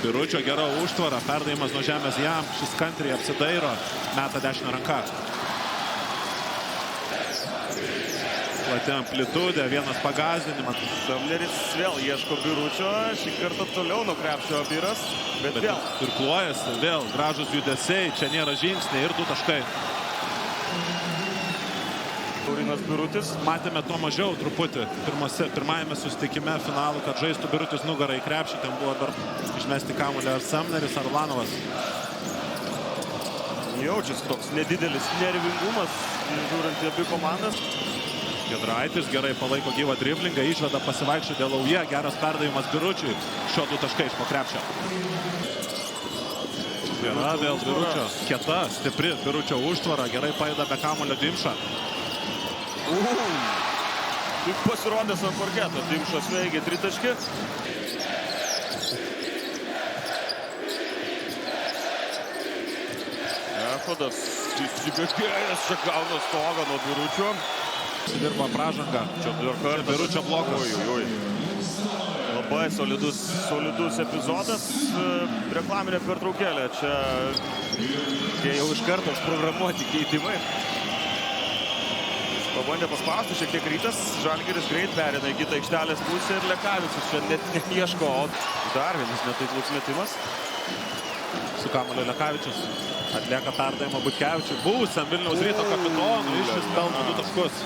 Biručio gera užtvara, perdavimas nuo žemės jam, šis kantriai apsidairo, meta dešinę ranką. Plati amplitudė, vienas pagazdinimas. Samneris vėl ieško Biručio, šį kartą toliau nuo krepšio Biras, bet vėl. Irkluojasi, vėl gražus judesiai, čia nėra žingsniai ir 2 taškai. Laurinas Birutis. Matėme to mažiau truputį pirmajame susitikime finalų, kad žaistų Birutis nugarą į krepšį, ten buvo dar išmesti kamuolį ar Samneris, ar Ulanovas. Jaučiasi toks nedidelis nervingumas, žiūrint į abi komandas. Giedraitis gerai palaiko gyvą driblingą, išveda pasivaikščioti dėl lauje, geras perdavimas Biručiui, šio 2 taškai iš po krepšio. Gera vėl Biručio, kieta, stipri Biručio užtvara, gerai pajuda be kamuolio Dimša. Tik pasirodęs ant parketo, Dimšas veikia 3 taškį. Echodas įsibėgėjęs, čia gauna stogą nuo Biručio. Dirba pražanga, čia Biručio blokas. Labai solidus epizodas, reklaminė pertraukėlė, čia tie jau iš karto užprogramuoti keitimai. Pabandė paspausti šiek tiek Rytas, Žalgiris greit perina į kitą aikštelės pusę ir Lekavičius čia net neieško. Dar vienas netaiklus metimas. Su kamuoliu Lekavičius atlieka perdavimą Butkevičiui, buvusiam Vilniaus Ryto kapitonui, išvis pelno 2 taškus.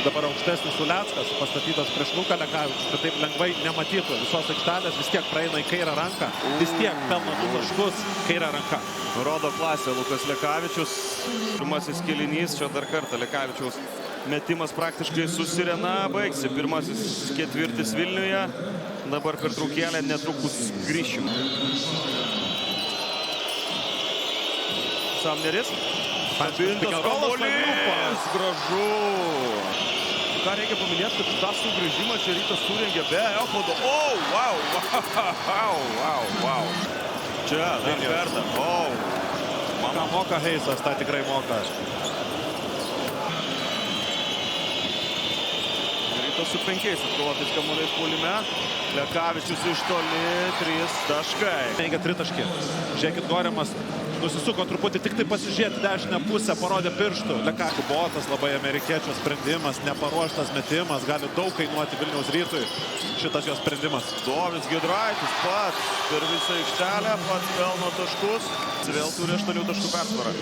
Dabar aukštesnis Uleckas, pastatytas prieš Luką Lekavičius, kad taip lengvai nematytų visos aikštelės, vis tiek praeina į kairę ranką, vis tiek pelno 2 taškus, kairę ranką. Rodo klasę Lukas Lekavičius, pirmasis kėlinys, čia dar kartą Lekavičiaus metimas praktiškai su sirena baigsi. Pirmasis ketvirtis Vilniuje, dabar pertraukėlė, netrukus grįšim. Samneris, kabintas kamuolys, gražu. Ką reikia paminėti, kad tą sugrįžimą čia Rytas surengė be Echodo. Wow. Čia dar kartą. Ką moka Heisas, tą tikrai moka. Rytas su 5 atkovotais kamuoliais puolime. Lekavičius iš toli, 3 taškai. 3 taškai. Žiūrėkit, Gorimas nusisuko truputį, tik tai pasižiūrėti dešinę pusę, parodė pirštų. Lekavičius botas, labai amerikiečio sprendimas, neparuoštas metimas, gali daug kainuoti Vilniaus Rytui šitas jo sprendimas. Dovis Giedraitis pats per visą aikštelę, pats pelno taškus. Vėl turi 8 taškų persvarą.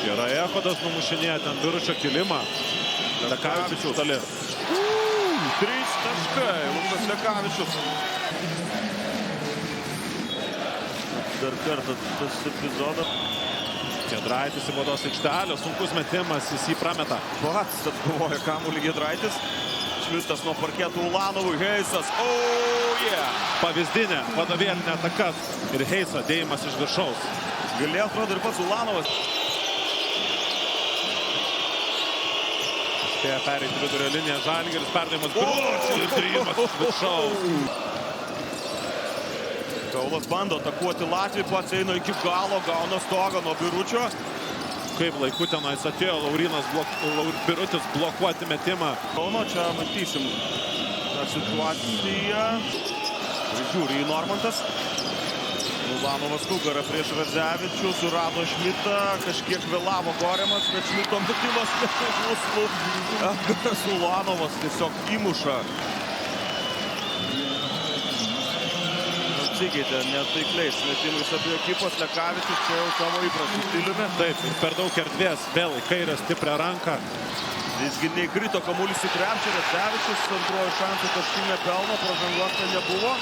Gerai, Echodas numušinėja ten Biručio kilimą. Lekavičius toli. 3 taškai, Lukas Lekavičius. Dar kartą tas epizodas. Giedraitis į baudos aikštelę, sunkus metimas, jis jį prameta. Pats atkovoja kamuolį Giedraitis. Šmitas nuo parketų Ulanovui, Heisas. Pavyzdinė vadovėlinė ataka ir Heiso dėjimas iš viršaus. Galėjo atrodo ir pats Ulanovas. Spėja pereiti vidurio liniją, Žalgiris, perdavimas Biručiui ir dėjimas iš viršaus. Kaulas bando atakuoti Latvijai, pats eina iki galo, gauna stogą nuo Biručio. Kaip laiku tenais atėjo Birutis blokuoti metimą. Kauno, čia matysim tą situaciją. Žiūri į Normantas. Ulanovas nugarą prieš Radzevičių, surado Šmitą, kažkiek vėlavo Gorimas, bet Šmito metimas nežuslų. Edgaras Ulanovas tiesiog įmuša. Apsikeitė netaikliais metimais apie ekipos. Lekavičius čia jau savo įprastų stiliumi. Taip, per daug erdvės, vėl į kairę stiprią ranką. Visgi neįkrito kamuolys į krepšį, Radzevičius antruoju šansu taškinę pelno, pražangos ten nebuvo.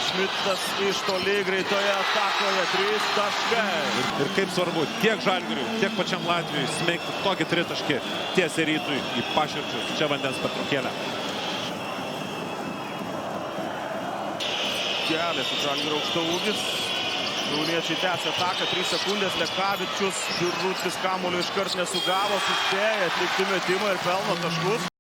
Šmitas iš toli greitoje atakoje, 3 taškai. Ir kaip svarbu, tiek Žalgiriui, tiek pačiam Latvijui smeigti tokį 3 taškį tiesiai Rytui į paširdžius. Čia vandens pertraukėlė. Kelias į Žalgirio aukštaūgis. Kauniečiai tęsia ataką, 3 sekundės. Lekavičius, Birutis kamuolio iškart nesugavo, suspėja atlikti metimą ir pelno taškus.